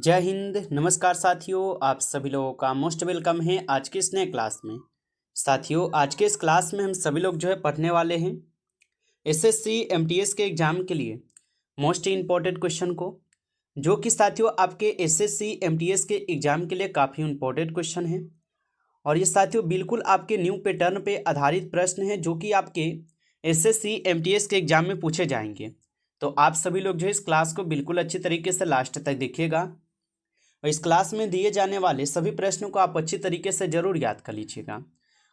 जय हिंद। नमस्कार साथियों, आप सभी लोगों का मोस्ट वेलकम है आज के इस नए क्लास में। साथियों, आज के इस क्लास में हम सभी लोग पढ़ने वाले हैं एसएससी एमटीएस के एग्जाम के लिए मोस्ट इम्पॉर्टेंट क्वेश्चन को, जो कि साथियों आपके एसएससी एमटीएस के एग्जाम के लिए काफ़ी इम्पोर्टेंट क्वेश्चन है। और ये साथियों बिल्कुल आपके न्यू पैटर्न पे आधारित प्रश्न है, जो कि आपके एसएससी एमटीएस के एग्जाम में पूछे जाएंगे। तो आप सभी लोग इस क्लास को बिल्कुल अच्छी तरीके से लास्ट तक देखिएगा और इस क्लास में दिए जाने वाले सभी प्रश्नों को आप अच्छी तरीके से जरूर याद कर लीजिएगा।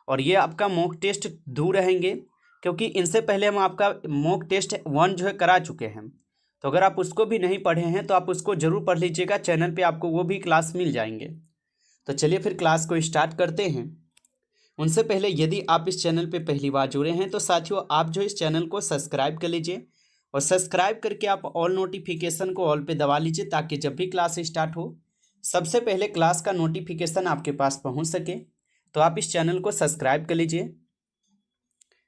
और ये आपका मॉक टेस्ट दूर रहेंगे, क्योंकि इनसे पहले हम आपका मॉक टेस्ट 1 करा चुके हैं। तो अगर आप उसको भी नहीं पढ़े हैं तो आप उसको जरूर पढ़ लीजिएगा, चैनल पे आपको वो भी क्लास मिल जाएंगे। तो चलिए फिर क्लास को स्टार्ट करते हैं। उनसे पहले यदि आप इस चैनल पे पहली बार जुड़े हैं तो साथियों आप इस चैनल को सब्सक्राइब कर लीजिए और सब्सक्राइब करके आप ऑल नोटिफिकेशन को ऑल पे दबा लीजिए, ताकि जब भी क्लास स्टार्ट हो सबसे पहले क्लास का नोटिफिकेशन आपके पास पहुंच सके। तो आप इस चैनल को सब्सक्राइब कर लीजिए,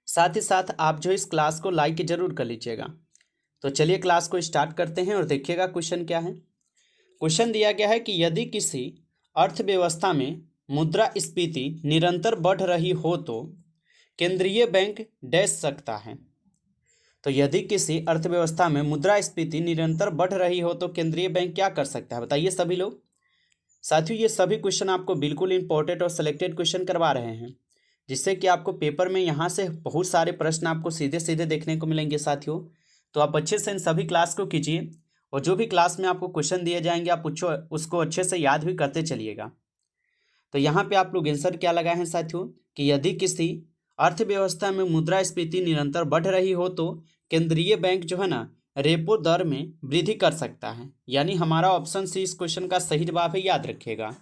साथ ही साथ आप इस क्लास को लाइक जरूर कर लीजिएगा। तो चलिए क्लास को स्टार्ट करते हैं और देखिएगा क्वेश्चन क्या है। क्वेश्चन दिया गया है कि यदि किसी अर्थव्यवस्था में मुद्रास्फीति निरंतर बढ़ रही हो तो केंद्रीय बैंक डैश सकता है। तो यदि किसी अर्थव्यवस्था में मुद्रास्फीति निरंतर बढ़ रही हो तो केंद्रीय बैंक क्या कर सकता है, बताइए सभी लोग। साथियों ये सभी क्वेश्चन आपको बिल्कुल इंपॉर्टेंट और सिलेक्टेड क्वेश्चन करवा रहे हैं, जिससे कि आपको पेपर में यहाँ से बहुत सारे प्रश्न आपको सीधे सीधे देखने को मिलेंगे साथियों। तो आप अच्छे से इन सभी क्लास को कीजिए और जो भी क्लास में आपको क्वेश्चन दिए जाएंगे आप उसको अच्छे से याद भी करते चलिएगा। तो यहाँ पे आप लोग आंसर क्या लगाए हैं साथियों कि यदि किसी अर्थव्यवस्था में मुद्रास्फीति निरंतर बढ़ रही हो तो केंद्रीय बैंक रेपो दर में वृद्धि कर सकता है। यानी हमारा ऑप्शन सी इस क्वेश्चन का सही जवाब है, याद रखिएगा।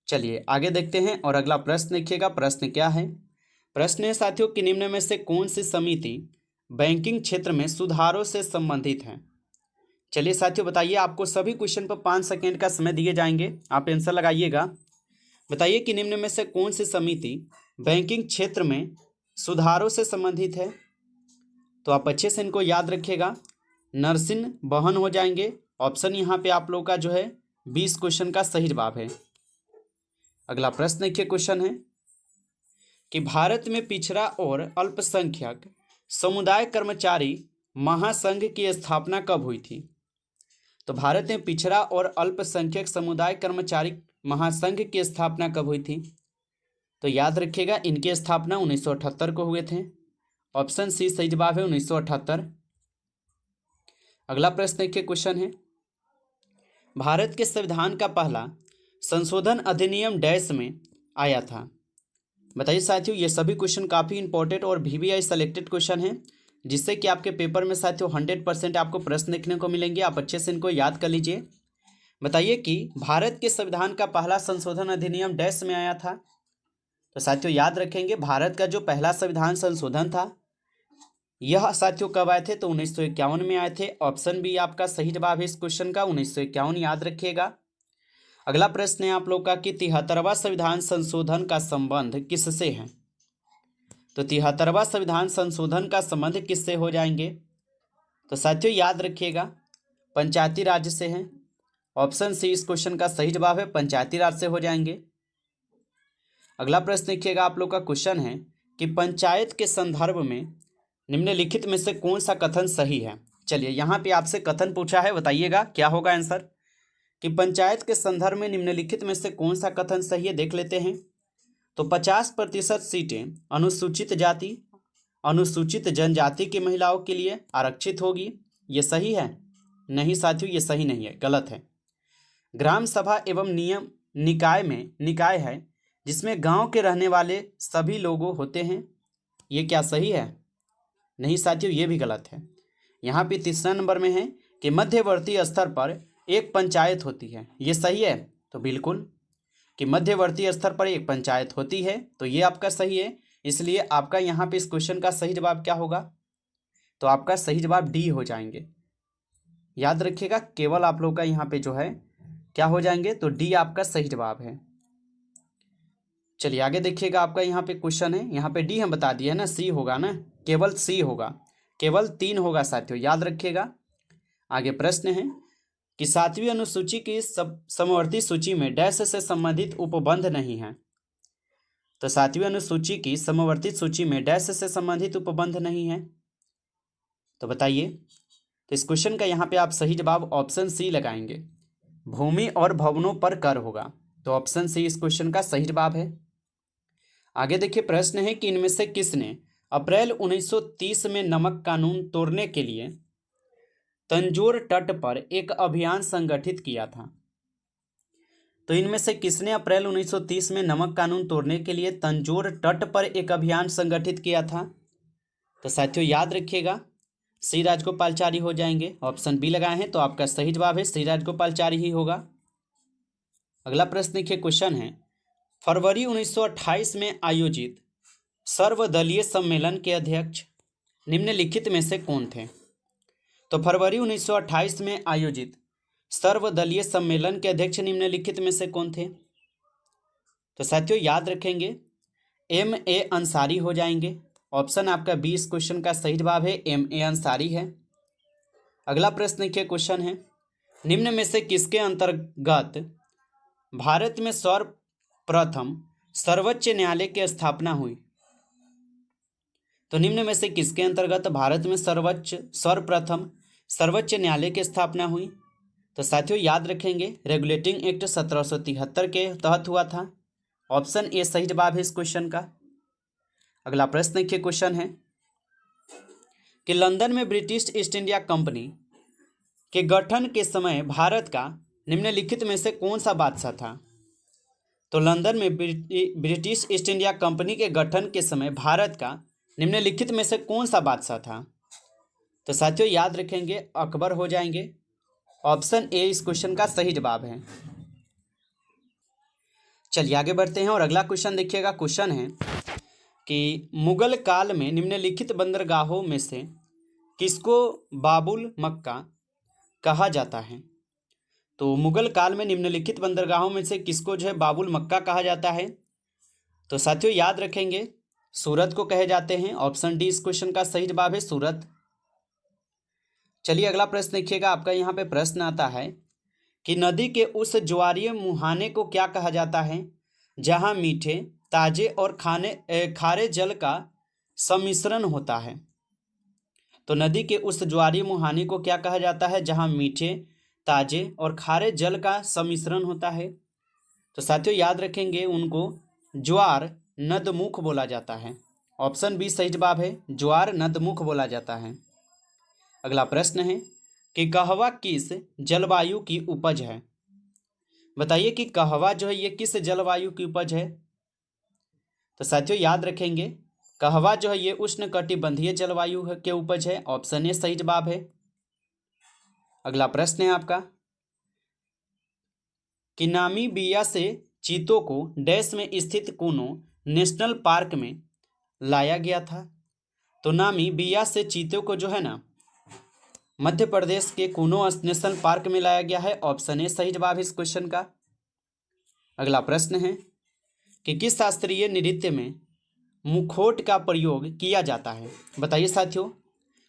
चलिए आगे देखते हैं और अगला प्रश्न देखिएगा। प्रश्न क्या है? प्रश्न है साथियों कि निम्न में से कौन सी समिति बैंकिंग क्षेत्र में सुधारों से संबंधित है। चलिए साथियों बताइए, आपको सभी क्वेश्चन पर 5 सेकेंड का समय दिए जाएंगे, आप आंसर लगाइएगा। बताइए कि निम्न में से कौन सी समिति बैंकिंग क्षेत्र में सुधारों से संबंधित है। तो आप अच्छे से इनको याद रखिएगा। नरसिंह बहन हो जाएंगे। ऑप्शन यहाँ पे आप लोग का 20 क्वेश्चन का सही जवाब है। अगला प्रश्न देखिए, क्वेश्चन है कि भारत में पिछड़ा और अल्पसंख्यक समुदाय कर्मचारी महासंघ की स्थापना कब हुई थी। तो भारत में पिछड़ा और अल्पसंख्यक समुदाय कर्मचारी महासंघ की स्थापना कब हुई थी। तो याद रखिएगा इनकी स्थापना 1978 को हुए थे। ऑप्शन सी सही जवाब है 1978। अगला प्रश्न देखिए, क्वेश्चन है भारत के संविधान का पहला संशोधन अधिनियम डैश में आया था। बताइए साथियों, ये सभी क्वेश्चन काफ़ी इंपॉर्टेंट और वीवीआई सेलेक्टेड क्वेश्चन है, जिससे कि आपके पेपर में साथियों 100% आपको प्रश्न देखने को मिलेंगे। आप अच्छे से इनको याद कर लीजिए। बताइए कि भारत के संविधान का पहला संशोधन अधिनियम डैश में आया था। तो साथियों याद रखेंगे, भारत का जो पहला संविधान संशोधन था यह साथियों कब आए थे, तो 1951 में आए थे। ऑप्शन बी आपका सही जवाब है इस क्वेश्चन का 1951, याद रखिएगा। अगला प्रश्न है आप लोग का कि 73वां संविधान संशोधन का संबंध किससे है। तो 73वां संविधान संशोधन का संबंध किससे हो जाएंगे। तो साथियों याद रखिएगा पंचायती राज से है। ऑप्शन सी इस क्वेश्चन का सही जवाब है, पंचायती राज से हो जाएंगे। अगला प्रश्न देखिएगा, आप लोग का क्वेश्चन है कि पंचायत के संदर्भ में निम्नलिखित में से कौन सा कथन सही है। चलिए यहाँ पे आपसे कथन पूछा है, बताइएगा क्या होगा आंसर कि पंचायत के संदर्भ में निम्नलिखित में से कौन सा कथन सही है, देख लेते हैं। तो 50% सीटें अनुसूचित जाति अनुसूचित जनजाति की महिलाओं के लिए आरक्षित होगी, ये सही है? नहीं साथियों, ये सही नहीं है, गलत है। ग्राम सभा एवं नियम निकाय है जिसमें गांव के रहने वाले सभी लोग होते हैं, ये क्या सही है? नहीं साथियों, ये भी गलत है। यहाँ पे तीसरा नंबर में है कि मध्यवर्ती स्तर पर एक पंचायत होती है, ये सही है? तो बिल्कुल कि मध्यवर्ती स्तर पर एक पंचायत होती है, तो ये आपका सही है। इसलिए आपका यहाँ पे इस क्वेश्चन का सही जवाब क्या होगा, तो आपका सही जवाब डी हो जाएंगे। याद रखिएगा, केवल आप लोग का यहाँ पे क्या हो जाएंगे, तो डी आपका सही जवाब है। चलिए आगे देखिएगा, आपका यहाँ पे क्वेश्चन है, यहाँ पे डी हम बता दिए है ना, सी होगा ना, केवल सी होगा, केवल 3 होगा साथियों, याद रखिएगा। आगे प्रश्न है कि 7वीं अनुसूची की समवर्ती सूची में डैश से संबंधित उपबंध नहीं है। तो 7वीं अनुसूची की समवर्ती सूची में डैश से संबंधित उपबंध नहीं है, तो बताइए। तो इस क्वेश्चन का यहाँ पे आप सही जवाब ऑप्शन सी लगाएंगे, भूमि और भवनों पर कर होगा। तो ऑप्शन सी इस क्वेश्चन का सही जवाब है। आगे देखिए, प्रश्न है कि इनमें से किसने अप्रैल 1930 में नमक कानून तोड़ने के लिए तंजोर तट पर एक अभियान संगठित किया था। तो इनमें से किसने अप्रैल 1930 में नमक कानून तोड़ने के लिए तंजोर तट पर एक अभियान संगठित किया था? तो साथियों याद रखिएगा, श्री राजगोपालाचारी हो जाएंगे। ऑप्शन बी लगाए हैं तो आपका सही जवाब है श्री राजगोपालाचारी ही होगा। अगला प्रश्न देखिए, क्वेश्चन है फरवरी 1928 में आयोजित सर्वदलीय सम्मेलन के अध्यक्ष निम्नलिखित में से कौन थे? तो फरवरी 1928 में आयोजित सर्वदलीय सम्मेलन के अध्यक्ष निम्नलिखित में से कौन थे? तो साथियों याद रखेंगे, M.A. अंसारी हो जाएंगे। ऑप्शन आपका बी इस क्वेश्चन का सही जवाब है, M.A. अंसारी है। अगला प्रश्न देखिए, क्वेश्चन है निम्न में से किसके अंतर्गत भारत में सर्वप्रथम सर्वोच्च न्यायालय की स्थापना हुई? तो निम्न में से किसके अंतर्गत भारत में सर्वप्रथम सर्वोच्च न्यायालय की स्थापना हुई? तो साथियों याद रखेंगे, रेगुलेटिंग एक्ट 1773 के तहत हुआ था। ऑप्शन ए सही जवाब है इस क्वेश्चन का। अगला प्रश्न देखिए, क्वेश्चन है कि लंदन में ब्रिटिश ईस्ट इंडिया कंपनी के गठन के समय भारत का निम्नलिखित में से कौन सा बादशाह था? तो लंदन में ब्रिटिश ईस्ट इंडिया कंपनी के गठन के समय भारत का निम्नलिखित में से कौन सा बादशाह था? तो साथियों याद रखेंगे, अकबर हो जाएंगे। ऑप्शन ए इस क्वेश्चन का सही जवाब है। चलिए आगे बढ़ते हैं और अगला क्वेश्चन देखिएगा। क्वेश्चन है कि मुगल काल में निम्नलिखित बंदरगाहों में से किसको बाबुल मक्का कहा जाता है? तो मुगल काल में निम्नलिखित बंदरगाहों में से किसको जो है बाबुल मक्का कहा जाता है? तो साथियों याद रखेंगे, सूरत को कहे जाते हैं। ऑप्शन डी इस क्वेश्चन का सही जवाब है, सूरत। चलिए अगला प्रश्न देखिएगा। आपका यहाँ पे प्रश्न आता है कि नदी के उस ज्वारीय मुहाने को क्या कहा जाता है जहाँ मीठे, ताजे और खारे जल का सम्मिश्रण होता है? तो नदी के उस ज्वारीय मुहाने को क्या कहा जाता है जहाँ मीठे, ताजे और खारे जल का सम्मिश्रण होता है? तो साथियों याद रखेंगे, उनको ज्वार नदमुख बोला जाता है। ऑप्शन बी सही जवाब है, ज्वार नदमुख बोला जाता है। अगला प्रश्न है कि कहवा किस जलवायु की उपज है? बताइए कि कहवा जो है ये किस जलवायु की उपज है? तो साथियों याद रखेंगे, कहवा जो है ये उष्णकटिबंधीय जलवायु के उपज है। ऑप्शन ए सही जवाब है। अगला प्रश्न है आपका कि नामीबिया से चीतों को डैश में स्थित कूनो नेशनल पार्क में लाया गया था? तो नामीबिया से चीतों को जो है ना मध्य प्रदेश के कूनो नेशनल पार्क में लाया गया है। ऑप्शन ए सही जवाब है इस क्वेश्चन का। अगला प्रश्न है कि किस शास्त्रीय नृत्य में मुखौट का प्रयोग किया जाता है? बताइए साथियों।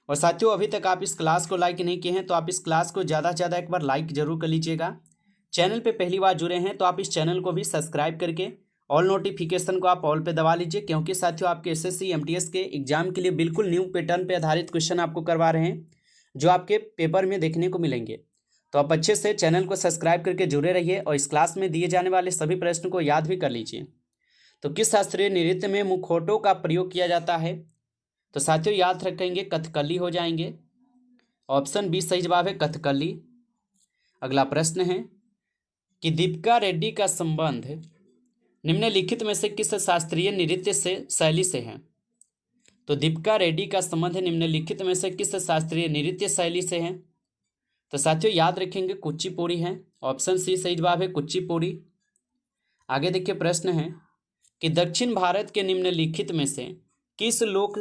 और साथियों अभी तक आप इस क्लास को लाइक नहीं किए हैं तो आप इस क्लास को ज़्यादा से ज़्यादा एक बार लाइक जरूर कर लीजिएगा। चैनल पे पहली बार जुड़े हैं तो आप इस चैनल को भी सब्सक्राइब करके ऑल नोटिफिकेशन को आप ऑल पे दबा लीजिए, क्योंकि साथियों आपके एसएससी एमटीएस के एग्जाम के लिए बिल्कुल न्यू पैटर्न पे आधारित क्वेश्चन आपको करवा रहे हैं जो आपके पेपर में देखने को मिलेंगे। तो आप अच्छे से चैनल को सब्सक्राइब करके जुड़े रहिए और इस क्लास में दिए जाने वाले सभी प्रश्नों को याद भी कर लीजिए। तो किस शास्त्रीय नृत्य में मुखौटों का प्रयोग किया जाता है? तो साथियों याद रखेंगे, कथकली हो जाएंगे। ऑप्शन बी सही जवाब है, कथकली। अगला प्रश्न है कि दीपिका रेड्डी का संबंध निम्नलिखित में से किस शास्त्रीय नृत्य से शैली से है? तो दीपिका रेड्डी का संबंध निम्नलिखित में से किस शास्त्रीय नृत्य शैली से है? तो साथियों याद रखेंगे, कुचिपुड़ी है। ऑप्शन सी सही जवाब है, कुचिपुड़ी। आगे देखिए, प्रश्न है कि दक्षिण भारत के निम्नलिखित में से किस लोक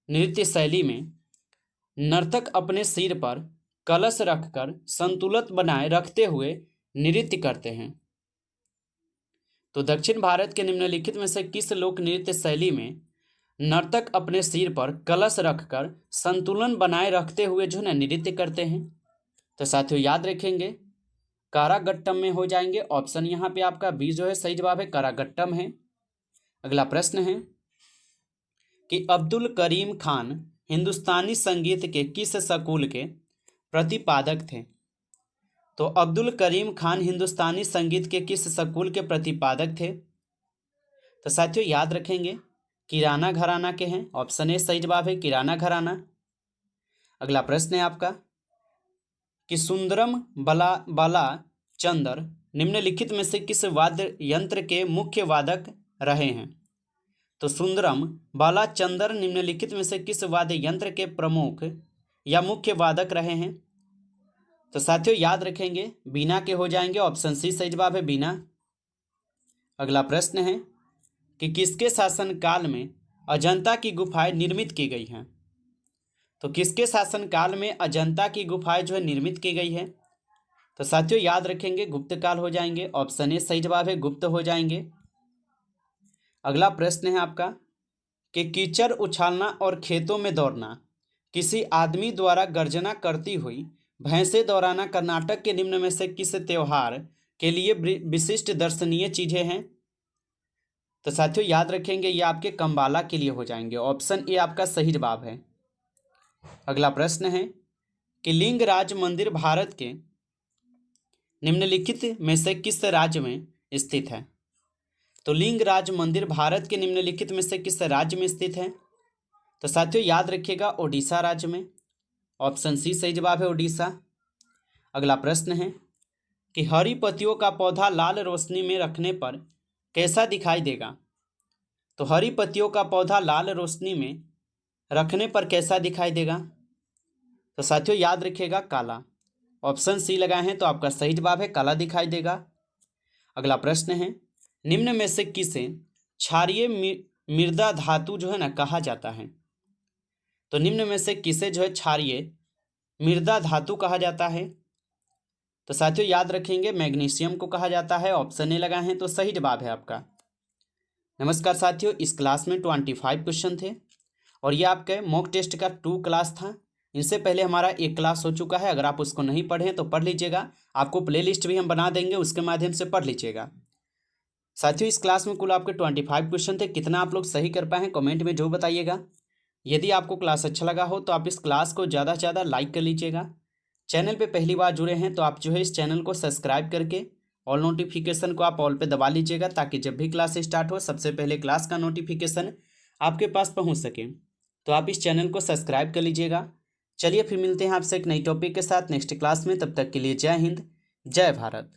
नृत्य शैली में नर्तक अपने सिर पर कलश रखकर संतुलन बनाए रखते हुए नृत्य करते हैं? तो दक्षिण भारत के निम्नलिखित में से किस लोक नृत्य शैली में नर्तक अपने सिर पर कलश रखकर संतुलन बनाए रखते हुए जो है ना नृत्य करते हैं? तो साथियों याद रखेंगे कारागट्टम में हो जाएंगे। ऑप्शन यहाँ पे आपका बी जो है सही जवाब है, कारागट्टम है। अगला प्रश्न है कि अब्दुल करीम खान हिंदुस्तानी संगीत के किस स्कूल के प्रतिपादक थे? तो अब्दुल करीम खान हिंदुस्तानी संगीत के किस स्कूल के प्रतिपादक थे? तो साथियों याद रखेंगे किराना घराना के हैं। ऑप्शन ए सही जवाब है, किराना घराना। अगला प्रश्न है आपका कि सुंदरम बाला चंदर निम्नलिखित में से किस वाद्य यंत्र के मुख्य वादक रहे हैं? तो सुंदरम बालाचंदर निम्नलिखित में से किस वाद्य यंत्र के प्रमुख या मुख्य वादक रहे हैं? तो साथियों याद रखेंगे बीना के हो जाएंगे। ऑप्शन सी सही जवाब है, बीना। अगला प्रश्न है कि किसके शासनकाल में अजंता की गुफाएं निर्मित की गई हैं? तो किसके शासनकाल में अजंता की गुफाएं जो है निर्मित की गई है? तो साथियों याद रखेंगे गुप्त काल हो जाएंगे। ऑप्शन ए सही जवाब है, गुप्त हो जाएंगे। अगला प्रश्न है आपका कि कीचड़ उछालना और खेतों में दौड़ना किसी आदमी द्वारा गर्जना करती हुई भैंसे दौड़ाना कर्नाटक के निम्न में से किस त्योहार के लिए विशिष्ट दर्शनीय चीजें हैं? तो साथियों याद रखेंगे ये आपके कंबाला के लिए हो जाएंगे। ऑप्शन ए आपका सही जवाब है। अगला प्रश्न है कि लिंगराज मंदिर भारत के निम्नलिखित में से किस राज्य में स्थित है? तो लिंगराज मंदिर भारत के निम्नलिखित में से किस राज्य में स्थित है? तो साथियों याद रखिएगा ओडिशा राज्य में। ऑप्शन सी सही जवाब है, ओडिशा। अगला प्रश्न है कि हरी पत्तियों का पौधा लाल रोशनी में रखने पर कैसा दिखाई देगा? तो हरी पत्तियों का पौधा लाल रोशनी में रखने पर कैसा दिखाई देगा? तो साथियों याद रखिएगा काला। ऑप्शन सी लगाए हैं तो आपका सही जवाब है, काला दिखाई देगा। अगला प्रश्न है निम्न में से किसे क्षारीय मृदा धातु जो है ना कहा जाता है? तो निम्न में से किसे जो है क्षारीय मृदा धातु कहा जाता है? तो साथियों याद रखेंगे मैग्नीशियम को कहा जाता है। ऑप्शन ए लगाए हैं तो सही जवाब है आपका। नमस्कार साथियों, इस क्लास में 25 क्वेश्चन थे और ये आपके मॉक टेस्ट का 2 क्लास था। इनसे पहले हमारा 1 क्लास हो चुका है। अगर आप उसको नहीं पढ़ें तो पढ़ लीजिएगा। आपको प्लेलिस्ट भी हम बना देंगे, उसके माध्यम से पढ़ लीजिएगा। साथियों इस क्लास में कुल आपके 25 क्वेश्चन थे। कितना आप लोग सही कर पाए हैं कमेंट में जो बताइएगा। यदि आपको क्लास अच्छा लगा हो तो आप इस क्लास को ज़्यादा से ज़्यादा लाइक कर लीजिएगा। चैनल पे पहली बार जुड़े हैं तो आप जो है इस चैनल को सब्सक्राइब करके ऑल नोटिफिकेशन को आप ऑल पे दबा लीजिएगा, ताकि जब भी क्लास स्टार्ट हो सबसे पहले क्लास का नोटिफिकेशन आपके पास पहुंच सके। तो आप इस चैनल को सब्सक्राइब कर लीजिएगा। चलिए फिर मिलते हैं आपसे एक नई टॉपिक के साथ नेक्स्ट क्लास में। तब तक के लिए जय हिंद, जय भारत।